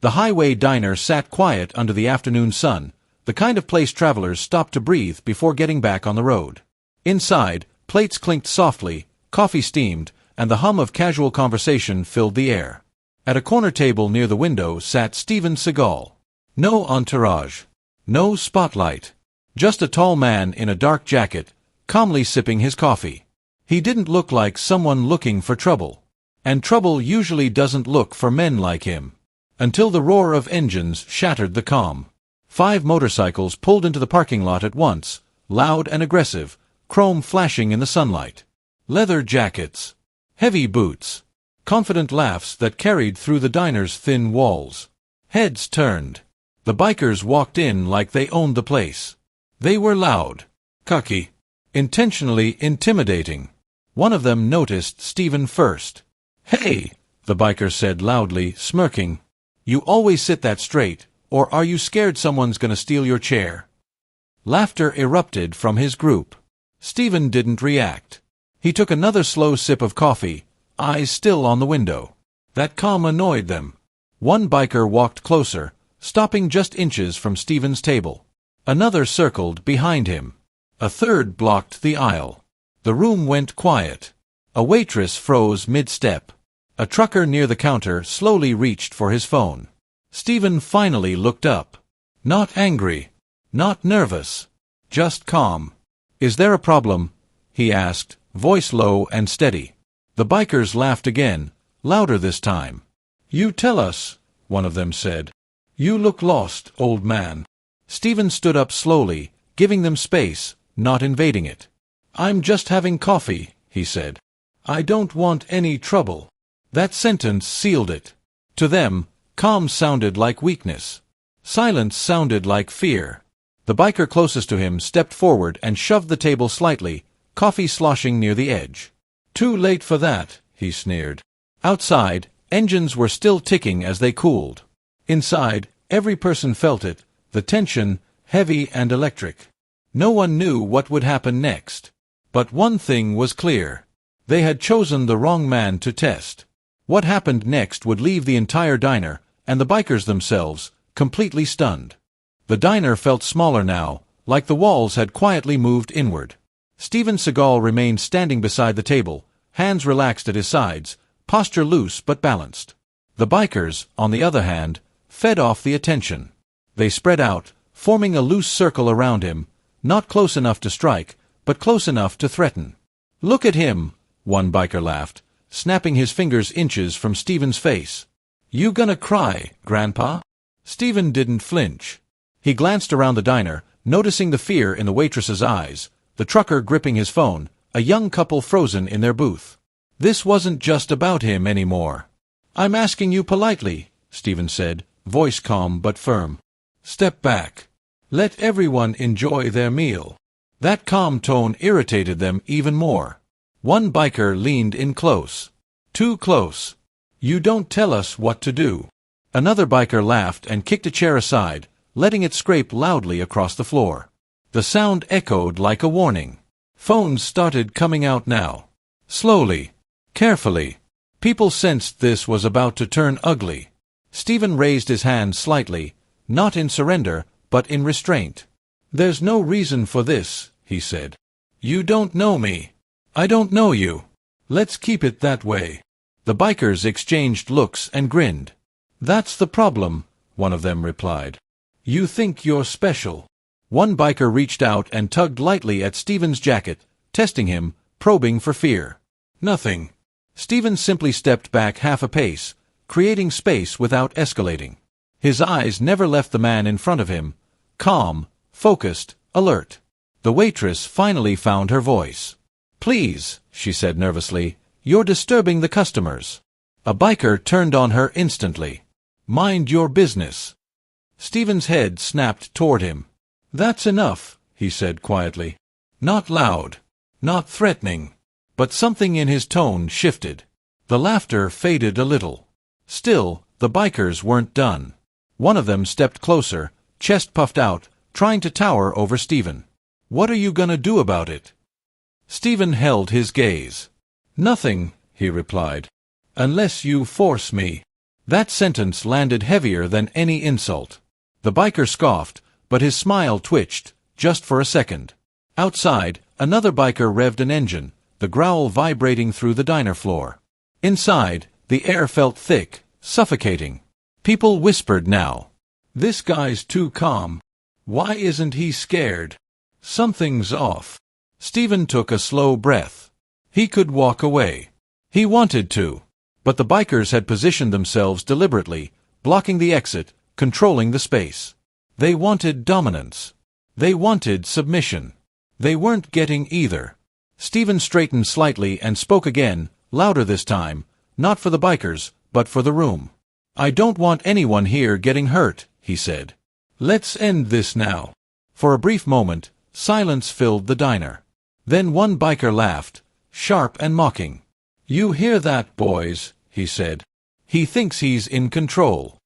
The highway diner sat quiet under the afternoon sun, the kind of place travelers stopped to breathe before getting back on the road. Inside, plates clinked softly, coffee steamed, and the hum of casual conversation filled the air. At a corner table near the window sat Seagal. No entourage. No spotlight. Just a tall man in a dark jacket, calmly sipping his coffee. He didn't look like someone looking for trouble. And trouble usually doesn't look for men like him. Until the roar of engines shattered the calm. 5 motorcycles pulled into the parking lot at once, loud and aggressive, chrome flashing in the sunlight. Leather jackets. Heavy boots. Confident laughs that carried through the diner's thin walls. Heads turned. The bikers walked in like they owned the place. They were loud, cocky, intentionally intimidating. One of them noticed Stephen first. "Hey," the biker said loudly, smirking. "You always sit that straight, or are you scared someone's gonna steal your chair?" Laughter erupted from his group. Stephen didn't react. He took another slow sip of coffee, eyes still on the window. That calm annoyed them. One biker walked closer, stopping just inches from Stephen's table. Another circled behind him. A third blocked the aisle. The room went quiet. A waitress froze mid-step. A trucker near the counter slowly reached for his phone. Stephen finally looked up. Not angry. Not nervous. Just calm. "Is there a problem?" he asked, voice low and steady. The bikers laughed again, louder this time. "You tell us," one of them said. "You look lost, old man." Stephen stood up slowly, giving them space, not invading it. "I'm just having coffee," he said. "I don't want any trouble." That sentence sealed it. To them, calm sounded like weakness. Silence sounded like fear. The biker closest to him stepped forward and shoved the table slightly, coffee sloshing near the edge. "Too late for that," he sneered. Outside, engines were still ticking as they cooled. Inside, every person felt it, the tension, heavy and electric. No one knew what would happen next. But one thing was clear. They had chosen the wrong man to test. What happened next would leave the entire diner, and the bikers themselves, completely stunned. The diner felt smaller now, like the walls had quietly moved inward. Steven Seagal remained standing beside the table, hands relaxed at his sides, posture loose but balanced. The bikers, on the other hand, fed off the attention. They spread out, forming a loose circle around him, not close enough to strike, but close enough to threaten. "Look at him," one biker laughed, snapping his fingers inches from Stephen's face. "You gonna cry, Grandpa?" Stephen didn't flinch. He glanced around the diner, noticing the fear in the waitress's eyes, the trucker gripping his phone, a young couple frozen in their booth. This wasn't just about him anymore. "I'm asking you politely," Stephen said, voice calm but firm. "Step back. Let everyone enjoy their meal." That calm tone irritated them even more. One biker leaned in close. Too close. "You don't tell us what to do." Another biker laughed and kicked a chair aside, letting it scrape loudly across the floor. The sound echoed like a warning. Phones started coming out now. Slowly. Carefully. People sensed this was about to turn ugly. Stephen raised his hand slightly, not in surrender, but in restraint. "There's no reason for this," he said. "You don't know me. I don't know you. Let's keep it that way." The bikers exchanged looks and grinned. "That's the problem," one of them replied. "You think you're special." One biker reached out and tugged lightly at Stephen's jacket, testing him, probing for fear. Nothing. Stephen simply stepped back half a pace, creating space without escalating. His eyes never left the man in front of him, calm, focused, alert. The waitress finally found her voice. "Please," she said nervously, "you're disturbing the customers." A biker turned on her instantly. "Mind your business." Stephen's head snapped toward him. "That's enough," he said quietly. Not loud, not threatening, but something in his tone shifted. The laughter faded a little. Still, the bikers weren't done. One of them stepped closer, chest puffed out, trying to tower over Stephen. "What are you gonna do about it?" Stephen held his gaze. "Nothing," he replied. "Unless you force me." That sentence landed heavier than any insult. The biker scoffed, but his smile twitched, just for a second. Outside, another biker revved an engine, the growl vibrating through the diner floor. Inside, the air felt thick, suffocating. People whispered now. "This guy's too calm. Why isn't he scared? Something's off." Stephen took a slow breath. He could walk away. He wanted to. But the bikers had positioned themselves deliberately, blocking the exit, controlling the space. They wanted dominance. They wanted submission. They weren't getting either. Stephen straightened slightly and spoke again, louder this time, not for the bikers, but for the room. "I don't want anyone here getting hurt," he said. "Let's end this now." For a brief moment, silence filled the diner. Then one biker laughed, sharp and mocking. "You hear that, boys?" he said. "He thinks he's in control."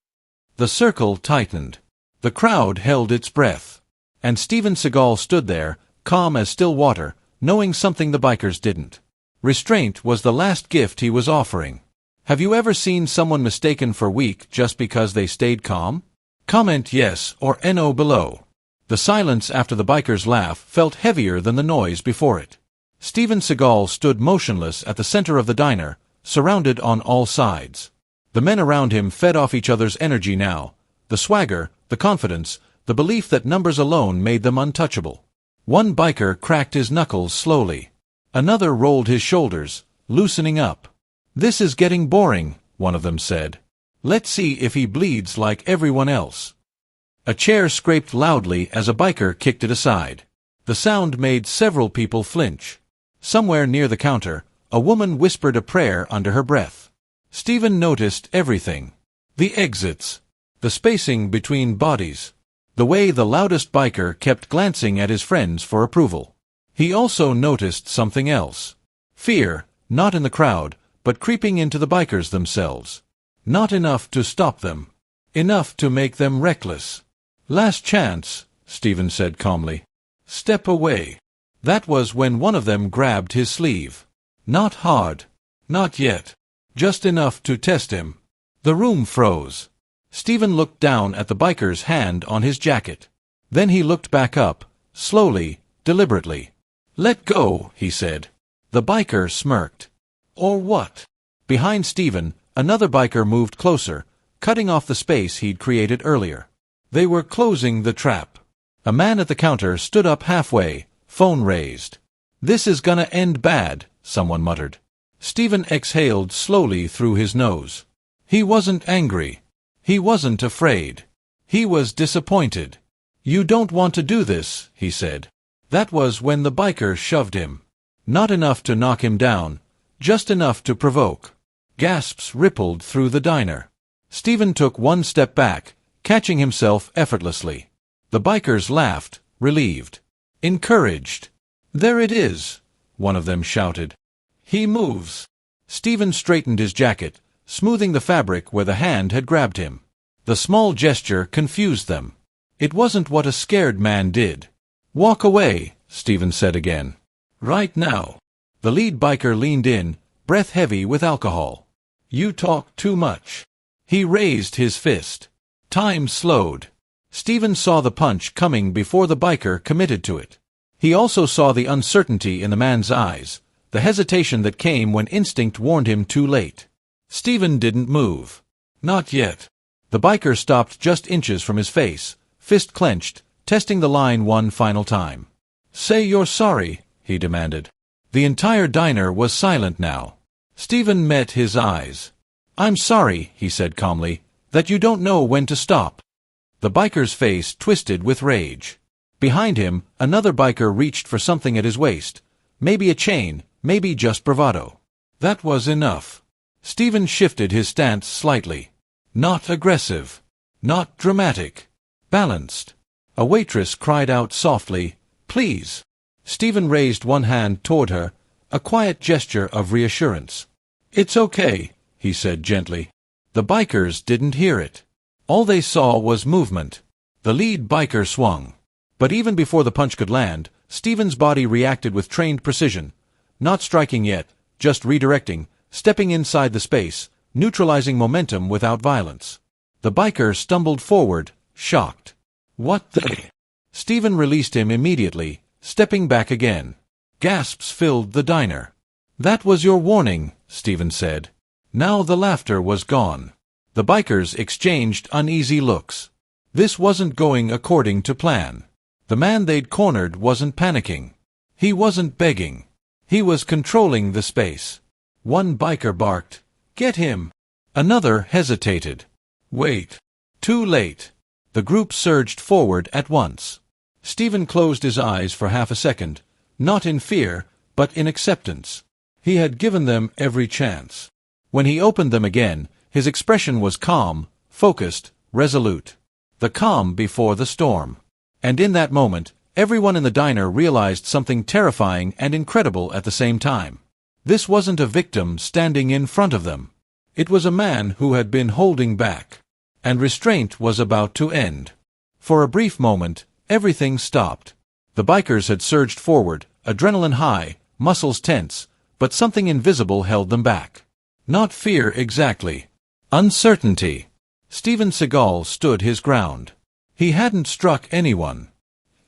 The circle tightened. The crowd held its breath. And Steven Seagal stood there, calm as still water, knowing something the bikers didn't. Restraint was the last gift he was offering. Have you ever seen someone mistaken for weak just because they stayed calm? Comment yes or no below. The silence after the biker's laugh felt heavier than the noise before it. Steven Seagal stood motionless at the center of the diner, surrounded on all sides. The men around him fed off each other's energy now. The swagger, the confidence, the belief that numbers alone made them untouchable. One biker cracked his knuckles slowly. Another rolled his shoulders, loosening up. "This is getting boring," one of them said. "Let's see if he bleeds like everyone else." A chair scraped loudly as a biker kicked it aside. The sound made several people flinch. Somewhere near the counter, a woman whispered a prayer under her breath. Stephen noticed everything. The exits. The spacing between bodies. The way the loudest biker kept glancing at his friends for approval. He also noticed something else. Fear, not in the crowd, but creeping into the bikers themselves. Not enough to stop them. Enough to make them reckless. "Last chance," Stephen said calmly. "Step away." That was when one of them grabbed his sleeve. Not hard. Not yet. Just enough to test him. The room froze. Stephen looked down at the biker's hand on his jacket. Then he looked back up, slowly, deliberately. "Let go," he said. The biker smirked. "Or what?" Behind Stephen, another biker moved closer, cutting off the space he'd created earlier. They were closing the trap. A man at the counter stood up halfway, phone raised. "This is gonna end bad," someone muttered. Stephen exhaled slowly through his nose. He wasn't angry. He wasn't afraid. He was disappointed. "You don't want to do this," he said. That was when the biker shoved him. Not enough to knock him down, just enough to provoke. Gasps rippled through the diner. Stephen took one step back, catching himself effortlessly. The bikers laughed, relieved. Encouraged. "There it is," one of them shouted. "He moves." Stephen straightened his jacket, smoothing the fabric where the hand had grabbed him. The small gesture confused them. It wasn't what a scared man did. "Walk away," Stephen said again. "Right now." The lead biker leaned in, breath heavy with alcohol. "You talk too much." He raised his fist. Time slowed. Stephen saw the punch coming before the biker committed to it. He also saw the uncertainty in the man's eyes, the hesitation that came when instinct warned him too late. Stephen didn't move. Not yet. The biker stopped just inches from his face, fist clenched, testing the line one final time. "Say you're sorry," he demanded. The entire diner was silent now. Stephen met his eyes. "I'm sorry," he said calmly, "that you don't know when to stop." The biker's face twisted with rage. Behind him, another biker reached for something at his waist. Maybe a chain, maybe just bravado. That was enough. Stephen shifted his stance slightly. Not aggressive. Not dramatic. Balanced. A waitress cried out softly, "Please." Stephen raised one hand toward her, a quiet gesture of reassurance. "It's okay," he said gently. The bikers didn't hear it. All they saw was movement. The lead biker swung. But even before the punch could land, Stephen's body reacted with trained precision. Not striking yet, just redirecting, stepping inside the space, neutralizing momentum without violence. The biker stumbled forward, shocked. What the? Stephen released him immediately, stepping back again. Gasps filled the diner. That was your warning, Stephen said. Now the laughter was gone. The bikers exchanged uneasy looks. This wasn't going according to plan. The man they'd cornered wasn't panicking. He wasn't begging. He was controlling the space. One biker barked, "Get him!" Another hesitated. Wait. Too late. The group surged forward at once. Stephen closed his eyes for half a second, not in fear, but in acceptance. He had given them every chance. When he opened them again, his expression was calm, focused, resolute. The calm before the storm. And in that moment, everyone in the diner realized something terrifying and incredible at the same time. This wasn't a victim standing in front of them. It was a man who had been holding back. And restraint was about to end. For a brief moment, everything stopped. The bikers had surged forward, adrenaline high, muscles tense, but something invisible held them back. Not fear exactly. Uncertainty. Steven Seagal stood his ground. He hadn't struck anyone.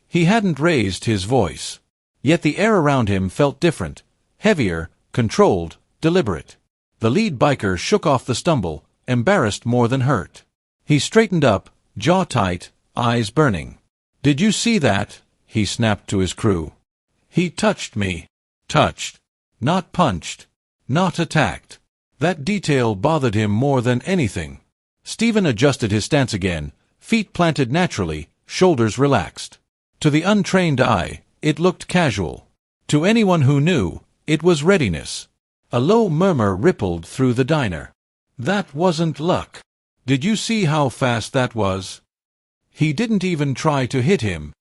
He hadn't raised his voice. Yet the air around him felt different, heavier, controlled, deliberate. The lead biker shook off the stumble, embarrassed more than hurt. He straightened up, jaw tight, eyes burning. "Did you see that?" he snapped to his crew. "He touched me." Touched. Not punched. Not attacked. That detail bothered him more than anything. Stephen adjusted his stance again, feet planted naturally, shoulders relaxed. To the untrained eye, it looked casual. To anyone who knew, it was readiness. A low murmur rippled through the diner. That wasn't luck. Did you see how fast that was? He didn't even try to hit him.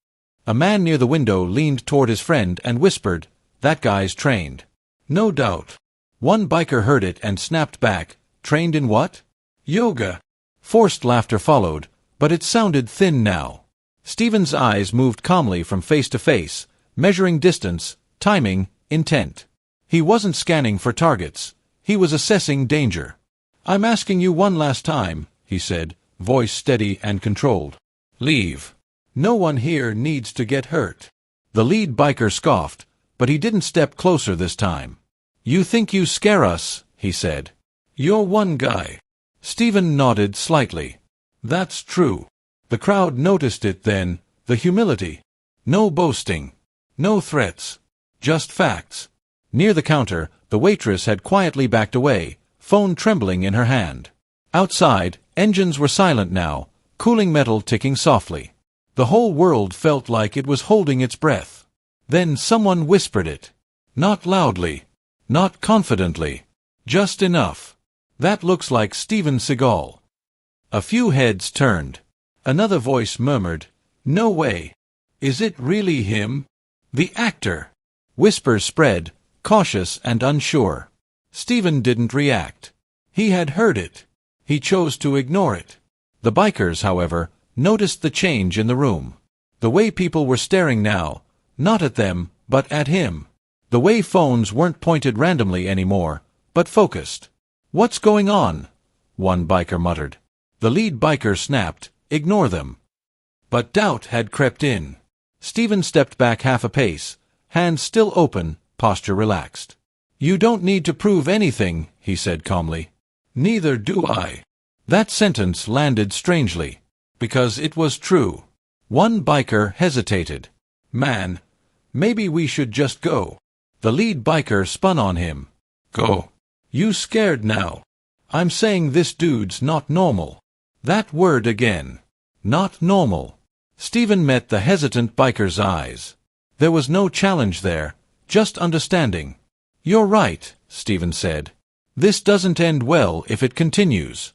A man near the window leaned toward his friend and whispered, "That guy's trained." No doubt. One biker heard it and snapped back, "Trained in what?" "Yoga." Forced laughter followed, but it sounded thin now. Stephen's eyes moved calmly from face to face, measuring distance, timing, intent. He wasn't scanning for targets. He was assessing danger. "I'm asking you one last time," he said, voice steady and controlled. "Leave. No one here needs to get hurt." The lead biker scoffed, but he didn't step closer this time. "You think you scare us," he said. "You're one guy." Stephen nodded slightly. "That's true." The crowd noticed it then, the humility. No boasting. No threats. Just facts. Near the counter, the waitress had quietly backed away, phone trembling in her hand. Outside, engines were silent now, cooling metal ticking softly. The whole world felt like it was holding its breath. Then someone whispered it. Not loudly. Not confidently. Just enough. "That looks like Steven Seagal." A few heads turned. Another voice murmured, "No way. Is it really him? The actor?" Whispers spread, cautious and unsure. Stephen didn't react. He had heard it. He chose to ignore it. The bikers, however, noticed the change in the room. The way people were staring now, not at them, but at him. The way phones weren't pointed randomly anymore, but focused. "What's going on?" one biker muttered. The lead biker snapped, "Ignore them." But doubt had crept in. Stephen stepped back half a pace, hands still open, posture relaxed. "You don't need to prove anything," he said calmly. "Neither do I." That sentence landed strangely, because it was true. One biker hesitated. "Man, maybe we should just go." The lead biker spun on him. "Go. You scared now. I'm saying this dude's not normal." That word again. Not normal. Stephen met the hesitant biker's eyes. There was no challenge there, just understanding. "You're right," Stephen said. "This doesn't end well if it continues."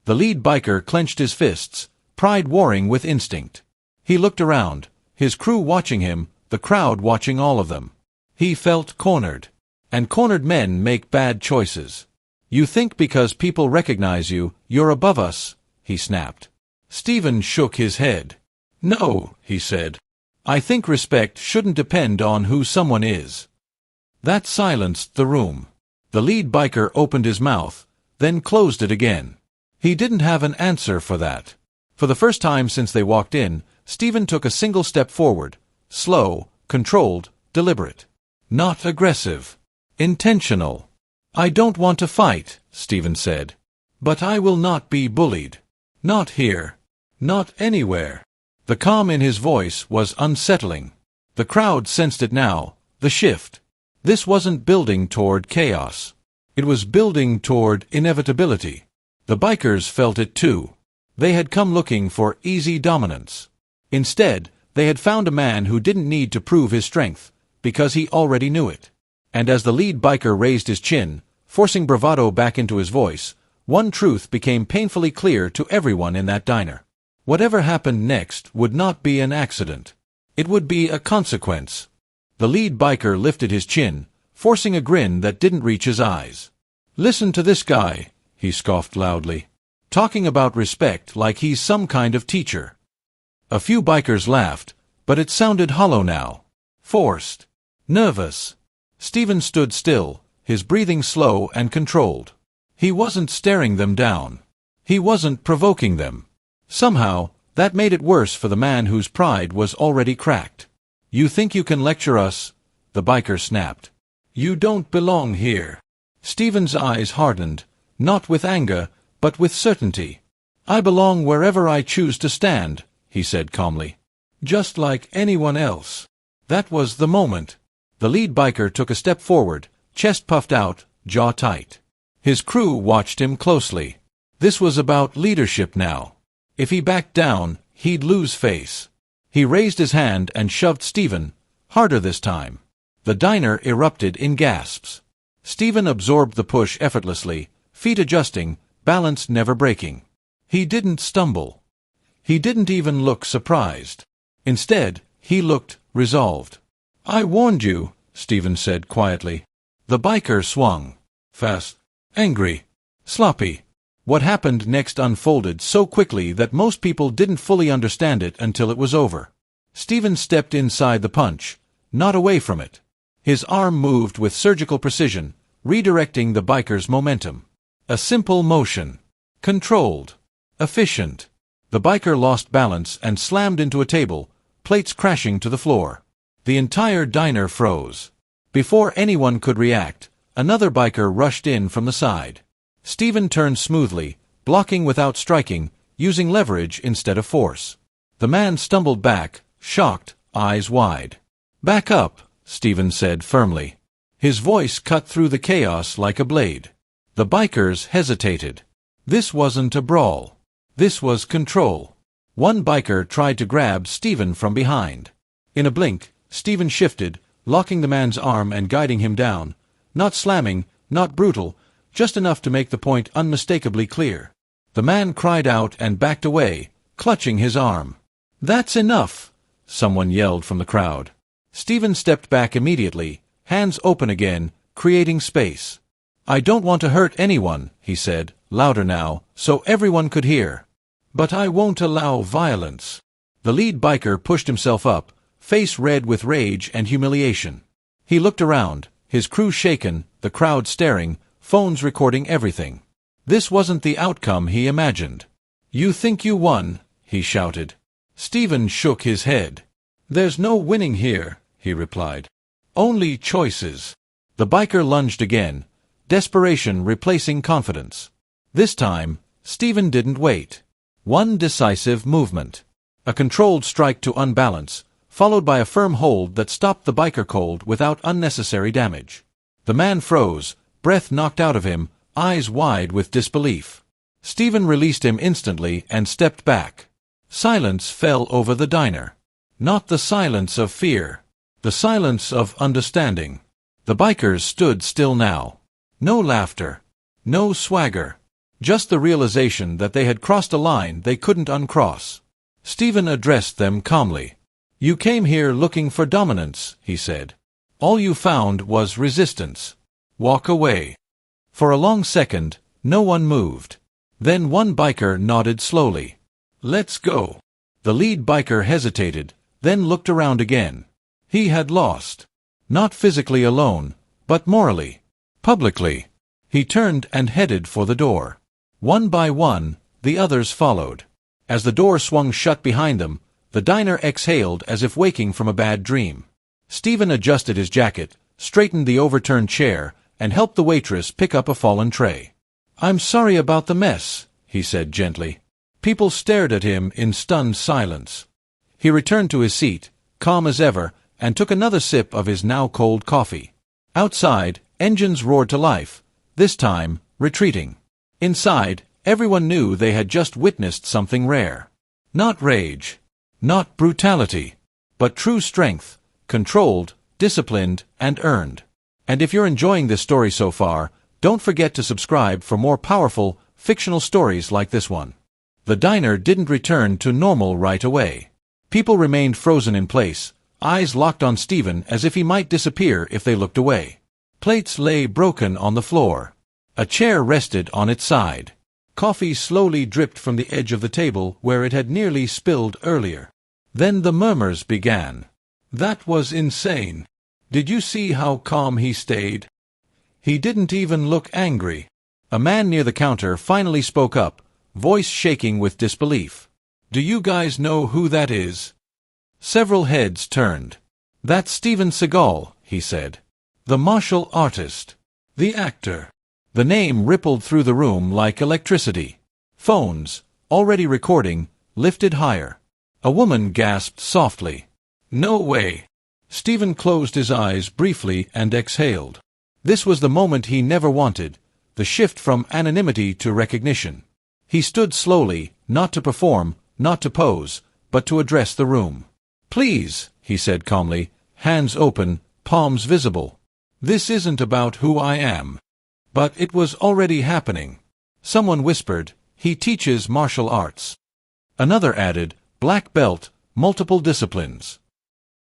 The lead biker clenched his fists, pride warring with instinct. He looked around, his crew watching him, the crowd watching all of them. He felt cornered. And cornered men make bad choices. "You think because people recognize you, you're above us," he snapped. Stephen shook his head. "No," he said. "I think respect shouldn't depend on who someone is." That silenced the room. The lead biker opened his mouth, then closed it again. He didn't have an answer for that. For the first time since they walked in, Stephen took a single step forward. Slow, controlled, deliberate. Not aggressive. Intentional. "I don't want to fight," Stephen said. "But I will not be bullied. Not here. Not anywhere." The calm in his voice was unsettling. The crowd sensed it now, the shift. This wasn't building toward chaos. It was building toward inevitability. The bikers felt it too. They had come looking for easy dominance. Instead, they had found a man who didn't need to prove his strength, because he already knew it. And as the lead biker raised his chin, forcing bravado back into his voice, one truth became painfully clear to everyone in that diner. Whatever happened next would not be an accident. It would be a consequence. The lead biker lifted his chin, forcing a grin that didn't reach his eyes. "Listen to this guy," he scoffed loudly. "Talking about respect like he's some kind of teacher." A few bikers laughed, but it sounded hollow now. Forced. Nervous. Stephen stood still, his breathing slow and controlled. He wasn't staring them down. He wasn't provoking them. Somehow, that made it worse for the man whose pride was already cracked. "You think you can lecture us?" the biker snapped. "You don't belong here." Stephen's eyes hardened, not with anger, but with certainty. "I belong wherever I choose to stand," he said calmly. "Just like anyone else." That was the moment. The lead biker took a step forward, chest puffed out, jaw tight. His crew watched him closely. This was about leadership now. If he backed down, he'd lose face. He raised his hand and shoved Stephen, harder this time. The diner erupted in gasps. Stephen absorbed the push effortlessly, feet adjusting, balance never breaking. He didn't stumble. He didn't even look surprised. Instead, he looked resolved. "I warned you," Stephen said quietly. The biker swung. Fast. Angry. Sloppy. What happened next unfolded so quickly that most people didn't fully understand it until it was over. Stephen stepped inside the punch, not away from it. His arm moved with surgical precision, redirecting the biker's momentum. A simple motion. Controlled. Efficient. The biker lost balance and slammed into a table, plates crashing to the floor. The entire diner froze. Before anyone could react, another biker rushed in from the side. Stephen turned smoothly, blocking without striking, using leverage instead of force. The man stumbled back, shocked, eyes wide. "Back up," Stephen said firmly. His voice cut through the chaos like a blade. The bikers hesitated. This wasn't a brawl. This was control. One biker tried to grab Stephen from behind. In a blink, Stephen shifted, locking the man's arm and guiding him down. Not slamming, not brutal, just enough to make the point unmistakably clear. The man cried out and backed away, clutching his arm. "That's enough!" someone yelled from the crowd. Stephen stepped back immediately, hands open again, creating space. "I don't want to hurt anyone," he said, louder now, so everyone could hear. "But I won't allow violence." The lead biker pushed himself up, face red with rage and humiliation. He looked around, his crew shaken, the crowd staring, phones recording everything. This wasn't the outcome he imagined. "You think you won?" he shouted. Stephen shook his head. "There's no winning here," he replied. "Only choices." The biker lunged again, desperation replacing confidence. This time, Stephen didn't wait. One decisive movement. A controlled strike to unbalance, followed by a firm hold that stopped the biker cold without unnecessary damage. The man froze, breath knocked out of him, eyes wide with disbelief. Stephen released him instantly and stepped back. Silence fell over the diner. Not the silence of fear. The silence of understanding. The bikers stood still now. No laughter. No swagger. Just the realization that they had crossed a line they couldn't uncross. Stephen addressed them calmly. "You came here looking for dominance," he said. "All you found was resistance. Walk away." For a long second, no one moved. Then one biker nodded slowly. "Let's go." The lead biker hesitated, then looked around again. He had lost. Not physically alone, but morally. Publicly. He turned and headed for the door. One by one, the others followed. As the door swung shut behind them, the diner exhaled as if waking from a bad dream. Stephen adjusted his jacket, straightened the overturned chair, and helped the waitress pick up a fallen tray. "I'm sorry about the mess," he said gently. People stared at him in stunned silence. He returned to his seat, calm as ever, and took another sip of his now cold coffee. Outside, engines roared to life, this time retreating. Inside, everyone knew they had just witnessed something rare. Not rage, not brutality, but true strength, controlled, disciplined, and earned. And if you're enjoying this story so far, don't forget to subscribe for more powerful, fictional stories like this one. The diner didn't return to normal right away. People remained frozen in place, eyes locked on Stephen as if he might disappear if they looked away. Plates lay broken on the floor. A chair rested on its side. Coffee slowly dripped from the edge of the table where it had nearly spilled earlier. Then the murmurs began. "That was insane. Did you see how calm he stayed? He didn't even look angry." A man near the counter finally spoke up, voice shaking with disbelief. "Do you guys know who that is?" Several heads turned. "That's Steven Seagal," he said. "The martial artist. The actor." The name rippled through the room like electricity. Phones, already recording, lifted higher. A woman gasped softly. "No way." Stephen closed his eyes briefly and exhaled. This was the moment he never wanted, the shift from anonymity to recognition. He stood slowly, not to perform, not to pose, but to address the room. "Please," he said calmly, hands open, palms visible. "This isn't about who I am." But it was already happening. Someone whispered, "He teaches martial arts." Another added, "Black belt, multiple disciplines."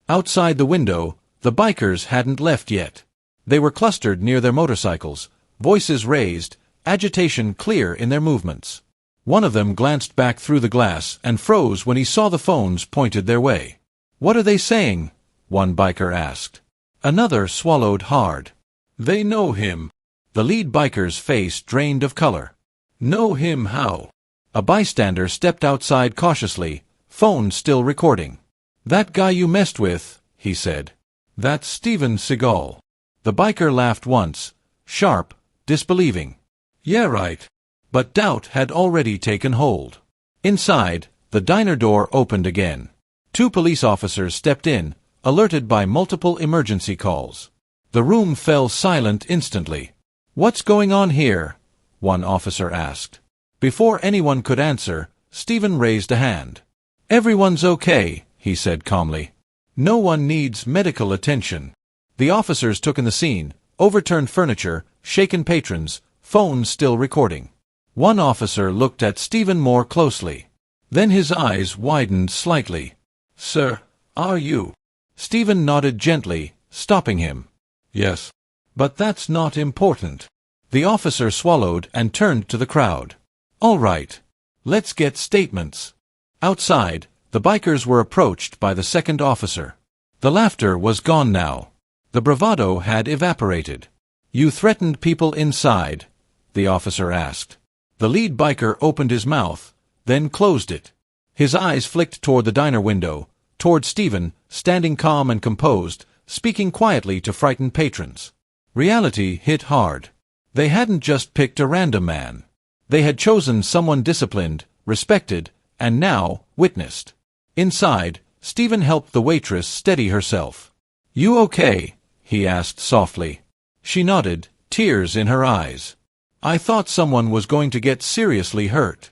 Outside the window, the bikers hadn't left yet. They were clustered near their motorcycles, voices raised, agitation clear in their movements. One of them glanced back through the glass and froze when he saw the phones pointed their way. "What are they saying?" one biker asked. Another swallowed hard. "They know him." The lead biker's face drained of color. "Know him how?" A bystander stepped outside cautiously, phone still recording. "That guy you messed with," he said. "That's Steven Seagal." The biker laughed once, sharp, disbelieving. "Yeah, right." But doubt had already taken hold. Inside, the diner door opened again. Two police officers stepped in, alerted by multiple emergency calls. The room fell silent instantly. "What's going on here?" one officer asked. Before anyone could answer, Stephen raised a hand. "Everyone's okay," he said calmly. "No one needs medical attention." The officers took in the scene, overturned furniture, shaken patrons, phones still recording. One officer looked at Stephen more closely. Then his eyes widened slightly. "Sir, are you?" Stephen nodded gently, stopping him. "Yes. But that's not important." The officer swallowed and turned to the crowd. "All right. Let's get statements." Outside, the bikers were approached by the second officer. The laughter was gone now. The bravado had evaporated. "You threatened people inside?" the officer asked. The lead biker opened his mouth, then closed it. His eyes flicked toward the diner window, toward Stephen, standing calm and composed, speaking quietly to frightened patrons. Reality hit hard. They hadn't just picked a random man. They had chosen someone disciplined, respected, and now witnessed. Inside, Stephen helped the waitress steady herself. "You okay?" he asked softly. She nodded, tears in her eyes. "I thought someone was going to get seriously hurt."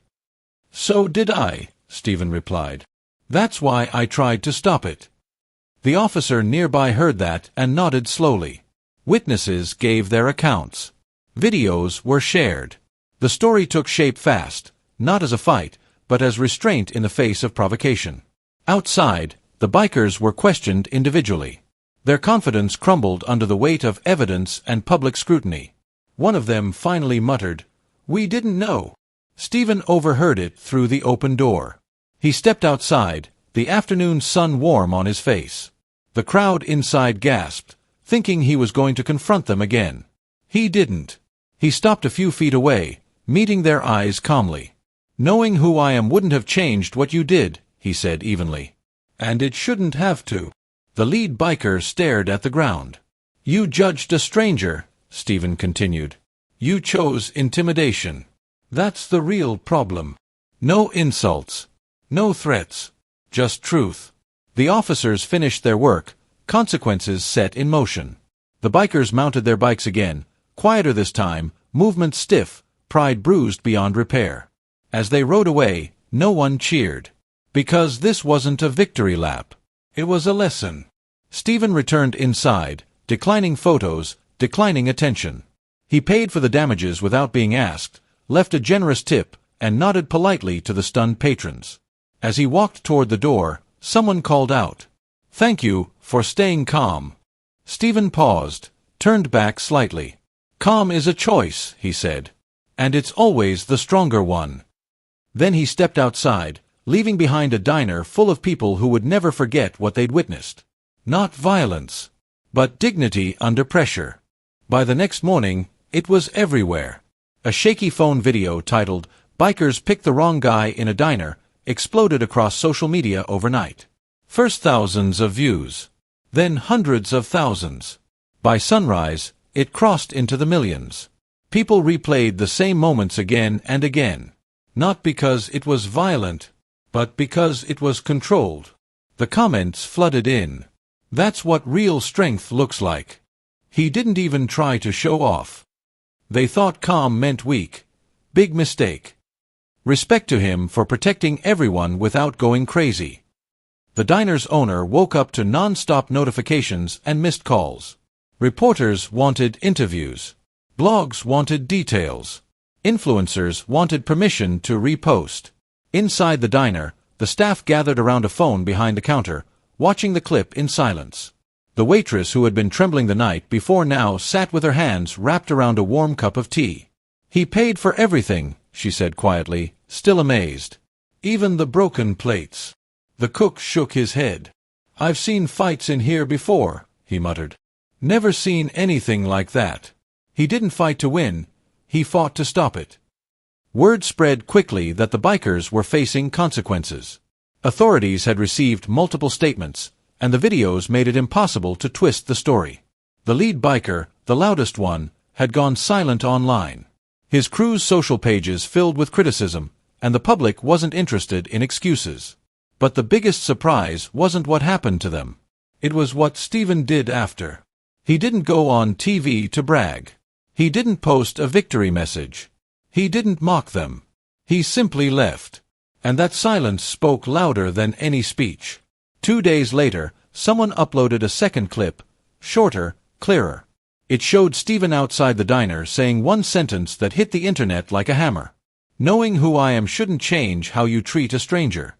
"So did I," Stephen replied. "That's why I tried to stop it." The officer nearby heard that and nodded slowly. Witnesses gave their accounts. Videos were shared. The story took shape fast, not as a fight, but as restraint in the face of provocation. Outside, the bikers were questioned individually. Their confidence crumbled under the weight of evidence and public scrutiny. One of them finally muttered, "We didn't know." Stephen overheard it through the open door. He stepped outside, the afternoon sun warm on his face. The crowd inside gasped, thinking he was going to confront them again. He didn't. He stopped a few feet away, meeting their eyes calmly. "Knowing who I am wouldn't have changed what you did," he said evenly. "And it shouldn't have to." The lead biker stared at the ground. "You judged a stranger," Stephen continued. "You chose intimidation. That's the real problem. No insults. No threats. Just truth." The officers finished their work, consequences set in motion. The bikers mounted their bikes again, quieter this time, movement stiff, pride bruised beyond repair. As they rode away, no one cheered. Because this wasn't a victory lap. It was a lesson. Stephen returned inside, declining photos, declining attention. He paid for the damages without being asked, left a generous tip, and nodded politely to the stunned patrons. As he walked toward the door, someone called out, "Thank you for staying calm." Stephen paused, turned back slightly. "Calm is a choice," he said. "And it's always the stronger one." Then he stepped outside, leaving behind a diner full of people who would never forget what they'd witnessed. Not violence, but dignity under pressure. By the next morning, it was everywhere. A shaky phone video titled, "Bikers Picked the Wrong Guy in a Diner," exploded across social media overnight. First thousands of views. Then hundreds of thousands. By sunrise, it crossed into the millions. People replayed the same moments again and again. Not because it was violent, but because it was controlled. The comments flooded in. "That's what real strength looks like. He didn't even try to show off. They thought calm meant weak. Big mistake. Respect to him for protecting everyone without going crazy." The diner's owner woke up to non-stop notifications and missed calls. Reporters wanted interviews. Blogs wanted details. Influencers wanted permission to repost. Inside the diner, the staff gathered around a phone behind the counter, watching the clip in silence. The waitress who had been trembling the night before now sat with her hands wrapped around a warm cup of tea. "He paid for everything," she said quietly, still amazed. "Even the broken plates." The cook shook his head. "I've seen fights in here before," he muttered. "Never seen anything like that. He didn't fight to win, he fought to stop it." Word spread quickly that the bikers were facing consequences. Authorities had received multiple statements, and the videos made it impossible to twist the story. The lead biker, the loudest one, had gone silent online. His crew's social pages filled with criticism, and the public wasn't interested in excuses. But the biggest surprise wasn't what happened to them. It was what Stephen did after. He didn't go on TV to brag. He didn't post a victory message. He didn't mock them. He simply left. And that silence spoke louder than any speech. 2 days later, someone uploaded a second clip, shorter, clearer. It showed Stephen outside the diner saying one sentence that hit the internet like a hammer. "Knowing who I am shouldn't change how you treat a stranger."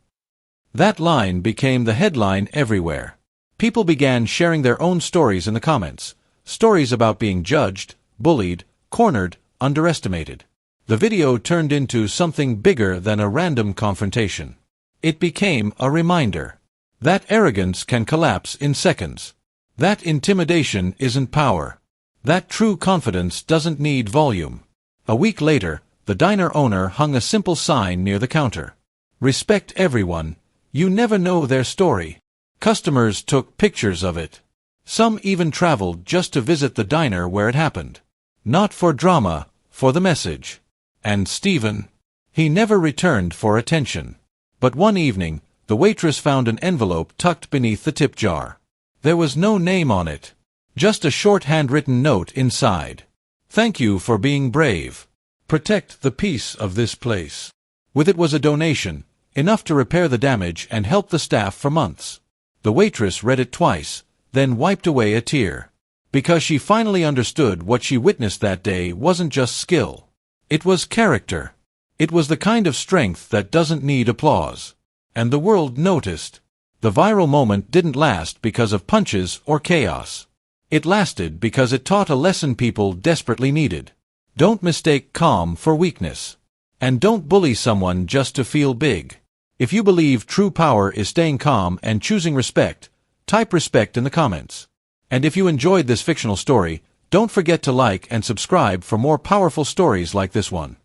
That line became the headline everywhere. People began sharing their own stories in the comments. Stories about being judged, bullied, cornered, underestimated. The video turned into something bigger than a random confrontation. It became a reminder. That arrogance can collapse in seconds. That intimidation isn't power. That true confidence doesn't need volume. A week later, the diner owner hung a simple sign near the counter. "Respect everyone. You never know their story." Customers took pictures of it. Some even traveled just to visit the diner where it happened. Not for drama, for the message. And Stephen? He never returned for attention. But one evening, the waitress found an envelope tucked beneath the tip jar. There was no name on it. Just a short handwritten note inside. "Thank you for being brave. Protect the peace of this place." With it was a donation, enough to repair the damage and help the staff for months. The waitress read it twice, then wiped away a tear. Because she finally understood what she witnessed that day wasn't just skill. It was character. It was the kind of strength that doesn't need applause. And the world noticed. The viral moment didn't last because of punches or chaos. It lasted because it taught a lesson people desperately needed. Don't mistake calm for weakness. And don't bully someone just to feel big. If you believe true power is staying calm and choosing respect, type respect in the comments. And if you enjoyed this fictional story, Don't forget to like and subscribe for more powerful stories like this one.